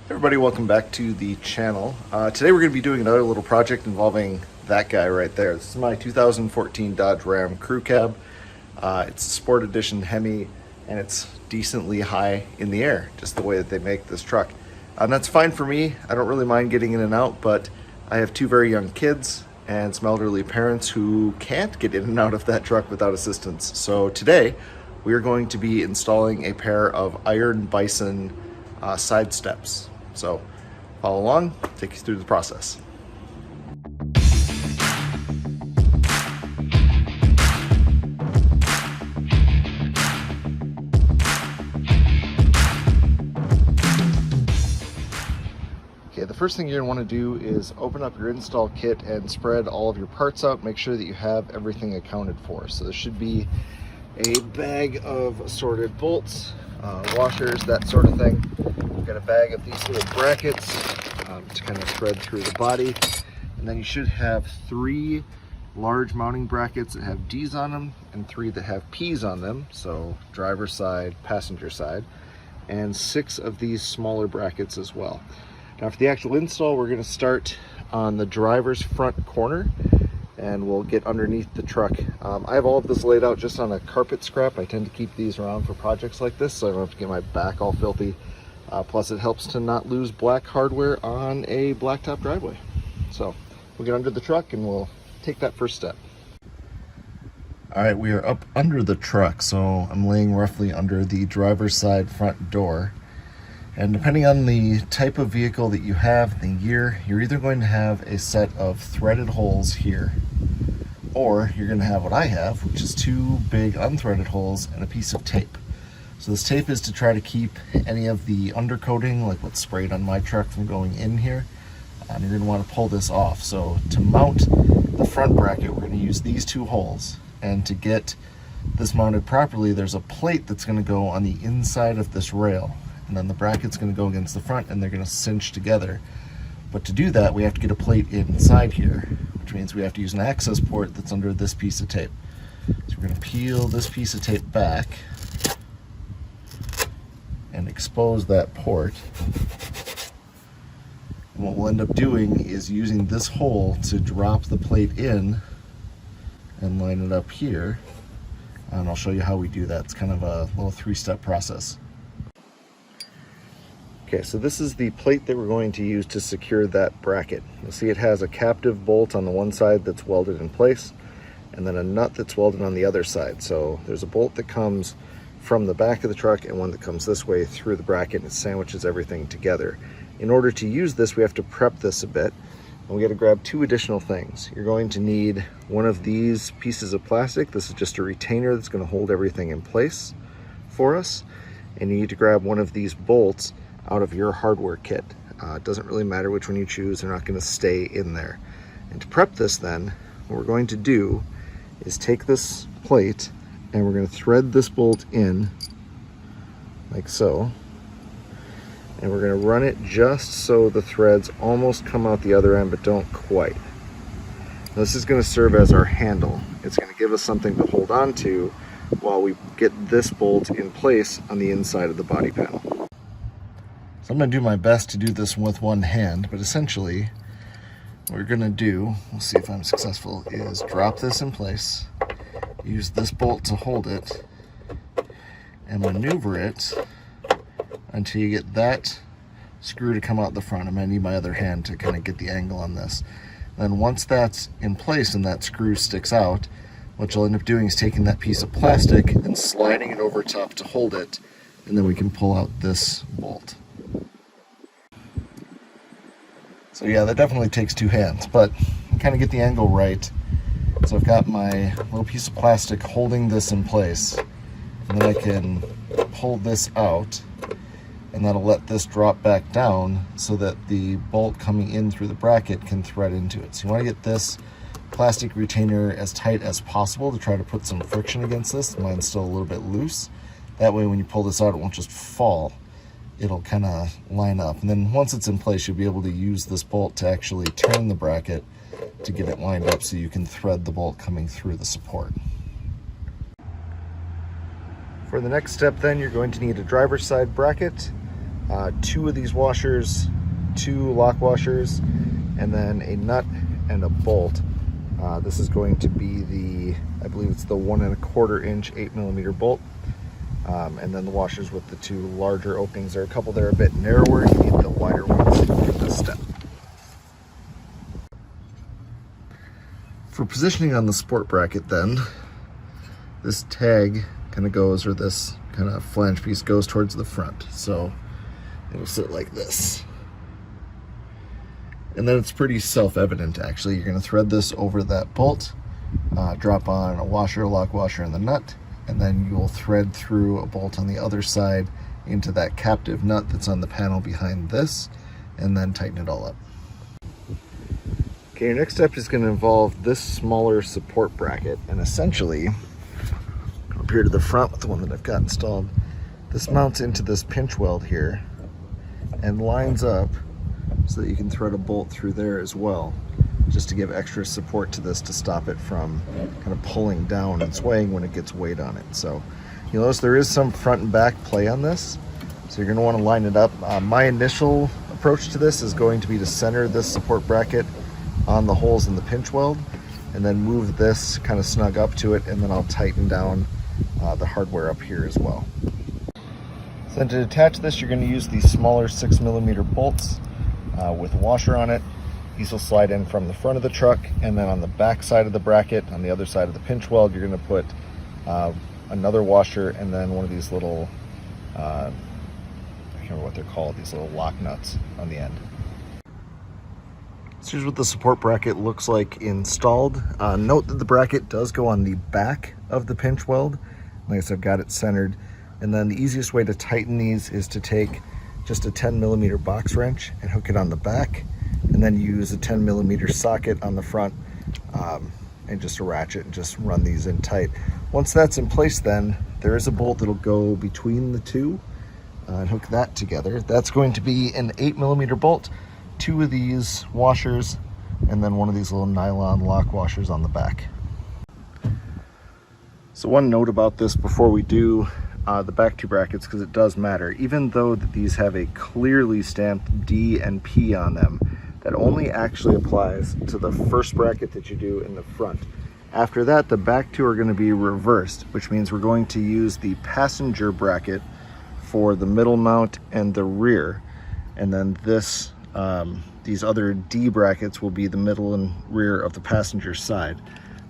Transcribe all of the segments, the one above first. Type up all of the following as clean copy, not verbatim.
Everybody, welcome back to the channel. Today we're going to be doing another little project involving that guy right there. This is my 2014 Dodge Ram Crew Cab. It's a Sport Edition Hemi, and it's decently high in the air, just the way that they make this truck. And that's fine for me. I don't really mind getting in and out, but I have two very young kids and some elderly parents who can't get in and out of that truck without assistance. So today we are going to be installing a pair of IronBison side steps. So follow along, take you through the process. Okay, the first thing you're going to want to do is open up your install kit and spread all of your parts out. Make sure that you have everything accounted for. So there should be a bag of assorted bolts, washers, that sort of thing. We've got a bag of these little brackets to kind of spread through the body. And then you should have 3 large mounting brackets that have D's on them and 3 that have P's on them. So driver side, passenger side, and 6 of these smaller brackets as well. Now for the actual install, we're going to start on the driver's front corner and we'll get underneath the truck. I have all of this laid out just on a carpet scrap. I tend to keep these around for projects like this so I don't have to get my back all filthy. Plus it helps to not lose black hardware on a blacktop driveway. So we'll get under the truck and we'll take that first step. All right, we are up under the truck. So I'm laying roughly under the driver's side front door. And depending on the type of vehicle that you have, the year, you're either going to have a set of threaded holes here, or you're going to have what I have, which is 2 big unthreaded holes and a piece of tape. So this tape is to try to keep any of the undercoating, like what's sprayed on my truck, from going in here. And you're going to want to pull this off. So to mount the front bracket, we're going to use these 2 holes. And to get this mounted properly, there's a plate that's going to go on the inside of this rail. And then the bracket's going to go against the front and they're going to cinch together. But to do that, we have to get a plate inside here, which means we have to use an access port that's under this piece of tape. So we're going to peel this piece of tape back and expose that port. And what we'll end up doing is using this hole to drop the plate in and line it up here. And I'll show you how we do that. It's kind of a little 3-step process. Okay, so this is the plate that we're going to use to secure that bracket. You'll see it has a captive bolt on the one side that's welded in place, and then a nut that's welded on the other side. So there's a bolt that comes from the back of the truck and one that comes this way through the bracket and it sandwiches everything together. In order to use this, we have to prep this a bit, and we got to grab 2 additional things. You're going to need one of these pieces of plastic. This is just a retainer that's going to hold everything in place for us. And you need to grab one of these bolts out of your hardware kit. It doesn't really matter which one you choose, they're not going to stay in there. And to prep this then, what we're going to do is take this plate and we're going to thread this bolt in like so. And we're going to run it just so the threads almost come out the other end but don't quite. Now, this is going to serve as our handle. It's going to give us something to hold on to while we get this bolt in place on the inside of the body panel. So I'm going to do my best to do this with one hand, but essentially what we're going to do, we'll see if I'm successful, is drop this in place, use this bolt to hold it, and maneuver it until you get that screw to come out the front. I'm going to need my other hand to kind of get the angle on this. Then once that's in place and that screw sticks out, what you'll end up doing is taking that piece of plastic and sliding it over top to hold it, and then we can pull out this bolt. So yeah, that definitely takes 2 hands, but kind of get the angle right. So I've got my little piece of plastic holding this in place, and then I can pull this out, and that'll let this drop back down so that the bolt coming in through the bracket can thread into it. So you want to get this plastic retainer as tight as possible to try to put some friction against this. Mine's still a little bit loose. That way when you pull this out, it won't just fall. It'll kind of line up. And then once it's in place, you'll be able to use this bolt to actually turn the bracket to get it lined up so you can thread the bolt coming through the support. For the next step then, you're going to need a driver's side bracket. 2 of these washers, 2 lock washers, and then a nut and a bolt. This is going to be the, I believe it's the 1 1/4 inch 8mm bolt. And then the washers with the 2 larger openings. There are a couple that are a bit narrower. You need the wider ones for this step. For positioning on the support bracket then, this tag kind of goes, or this kind of flange piece goes towards the front. So it'll sit like this. And then it's pretty self-evident actually. You're going to thread this over that bolt, drop on a washer, a lock washer, and the nut, and then you'll thread through a bolt on the other side into that captive nut that's on the panel behind this, and then tighten it all up. Okay, your next step is going to involve this smaller support bracket, and essentially, up here to the front with the one that I've got installed, this mounts into this pinch weld here and lines up so that you can thread a bolt through there as well, just to give extra support to this to stop it from kind of pulling down and swaying when it gets weight on it. So you'll notice there is some front and back play on this, so you're going to want to line it up. My initial approach to this is going to be to center this support bracket on the holes in the pinch weld, and then move this kind of snug up to it, and then I'll tighten down the hardware up here as well. So then to attach this, you're going to use these smaller 6mm bolts with a washer on it. These will slide in from the front of the truck, and then on the back side of the bracket, on the other side of the pinch weld, you're going to put another washer, and then one of these little, I can't remember what they're called, these little lock nuts on the end. So here's what the support bracket looks like installed. Note that the bracket does go on the back of the pinch weld. Like I said, I've got it centered. And then the easiest way to tighten these is to take just a 10mm box wrench and hook it on the back, and then use a 10mm socket on the front, and just a ratchet, and just run these in tight. Once that's in place, then there is a bolt that'll go between the two and hook that together. That's going to be an 8mm bolt, 2 of these washers, and then one of these little nylon lock washers on the back. So one note about this before we do the back 2 brackets, because it does matter. Even though that these have a clearly stamped D and P on them, that only actually applies to the first bracket that you do in the front. After that, the back 2 are going to be reversed, which means we're going to use the passenger bracket for the middle mount and the rear, and then this these other D brackets will be the middle and rear of the passenger side.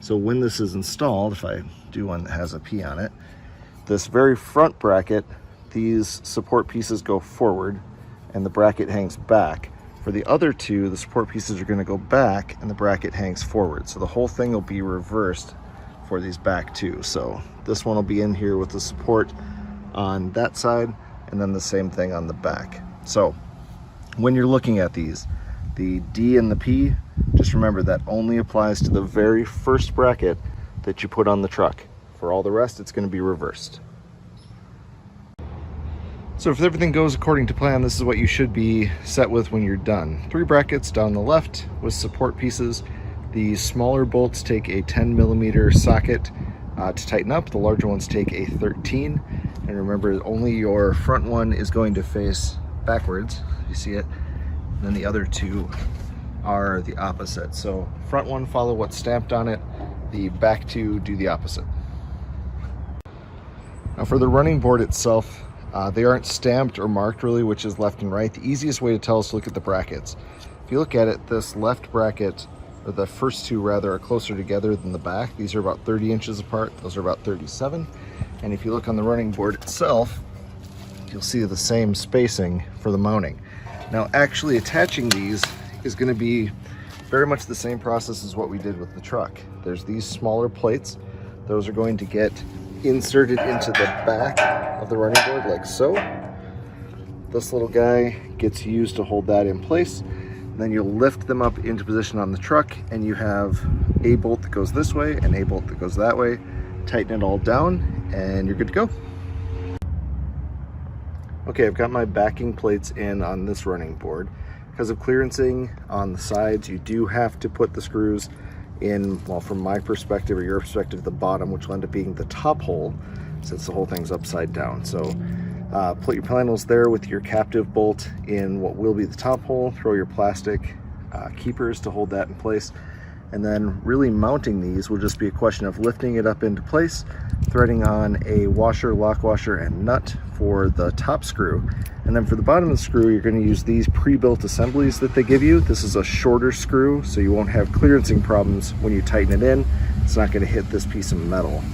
So when this is installed, if I do one that has a P on it, this very front bracket, these support pieces go forward and the bracket hangs back. For the other 2, the support pieces are going to go back and the bracket hangs forward. So the whole thing will be reversed for these back 2. So this one will be in here with the support on that side, and then the same thing on the back. So when you're looking at these, the D and the P, just remember that only applies to the very first bracket that you put on the truck. For all the rest, it's going to be reversed. So if everything goes according to plan, this is what you should be set with when you're done. 3 brackets down the left with support pieces. The smaller bolts take a 10mm socket to tighten up. The larger ones take a 13. And remember, only your front one is going to face backwards. You see it? And then the other 2 are the opposite. So front one, follow what's stamped on it. The back 2, do the opposite. Now for the running board itself, they aren't stamped or marked really, which is left and right. The easiest way to tell is to look at the brackets. If you look at it, this left bracket, or the first 2 rather, are closer together than the back. These are about 30 inches apart. Those are about 37. And if you look on the running board itself, you'll see the same spacing for the mounting. Now actually attaching these is going to be very much the same process as what we did with the truck. There's these smaller plates. Those are going to get inserted into the back of the running board like so. This little guy gets used to hold that in place. And then you'll lift them up into position on the truck, and you have a bolt that goes this way and a bolt that goes that way. Tighten it all down and you're good to go. Okay, I've got my backing plates in on this running board. Because of clearancing on the sides, you do have to put the screws in, well, from my perspective or your perspective, the bottom, which will end up being the top hole, since the whole thing's upside down. So Put your panels there with your captive bolt in what will be the top hole. Throw your plastic keepers to hold that in place. And then really mounting these will just be a question of lifting it up into place, threading on a washer, lock washer, and nut for the top screw. And then for the bottom of the screw, you're going to use these pre-built assemblies that they give you. This is a shorter screw, so you won't have clearancing problems when you tighten it in. It's not going to hit this piece of metal.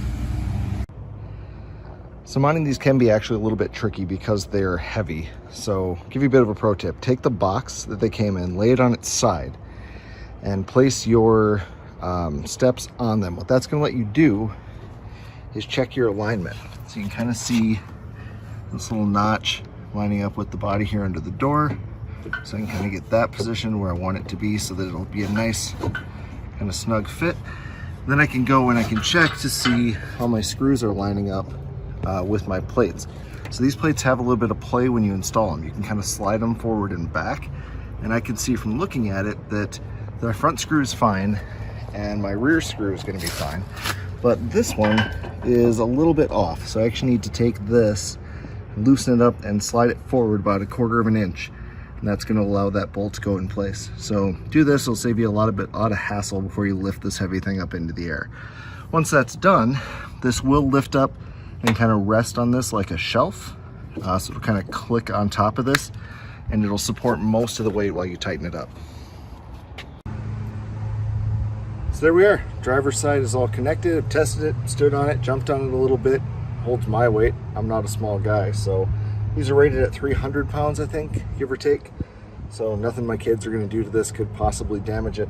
So mounting these can be actually a little bit tricky because they're heavy. So I'll give you a bit of a pro tip. Take the box that they came in, lay it on its side, and place your steps on them. What that's going to let you do is check your alignment. So you can kind of see this little notch lining up with the body here under the door. So I can kind of get that position where I want it to be so that it'll be a nice kind of snug fit. Then I can go and I can check to see how my screws are lining up with my plates. So these plates have a little bit of play when you install them. You can kind of slide them forward and back. And I can see from looking at it that the front screw is fine and my rear screw is going to be fine. But this one is a little bit off. So I actually need to take this, loosen it up and slide it forward about 1/4 of an inch. And that's going to allow that bolt to go in place. So do this, it'll save you a lot of hassle before you lift this heavy thing up into the air. Once that's done, this will lift up and kind of rest on this like a shelf. So it'll kind of click on top of this and it'll support most of the weight while you tighten it up. So there we are. Driver's side is all connected. I've tested it, stood on it, jumped on it a little bit. Holds my weight. I'm not a small guy, so these are rated at 300 pounds, I think, give or take. So nothing my kids are going to do to this could possibly damage it.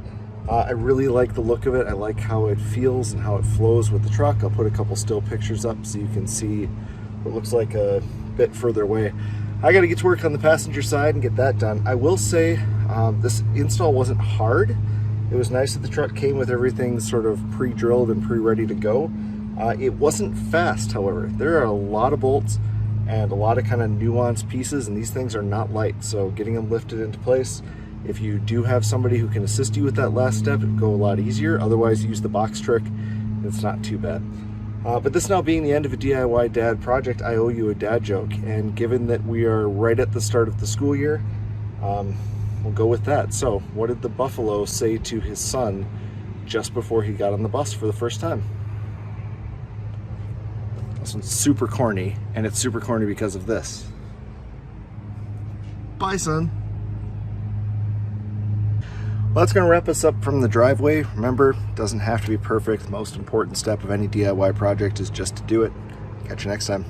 I really like the look of it. I like how it feels and how it flows with the truck. I'll put a couple still pictures up so you can see what looks like a bit further away. I got to get to work on the passenger side and get that done. I will say this install wasn't hard. It was nice that the truck came with everything sort of pre-drilled and pre-ready to go. It wasn't fast, however. There are a lot of bolts and a lot of kind of nuanced pieces, and these things are not light. So getting them lifted into place, if you do have somebody who can assist you with that last step, it'll go a lot easier. Otherwise, use the box trick. It's not too bad. But this now being the end of a DIY dad project, I owe you a dad joke. And given that we are right at the start of the school year, we'll go with that. So what did the buffalo say to his son just before he got on the bus for the first time? This one's super corny, and it's super corny because of this. Bye, son. Well, that's going to wrap us up from the driveway. Remember, it doesn't have to be perfect. The most important step of any DIY project is just to do it. Catch you next time.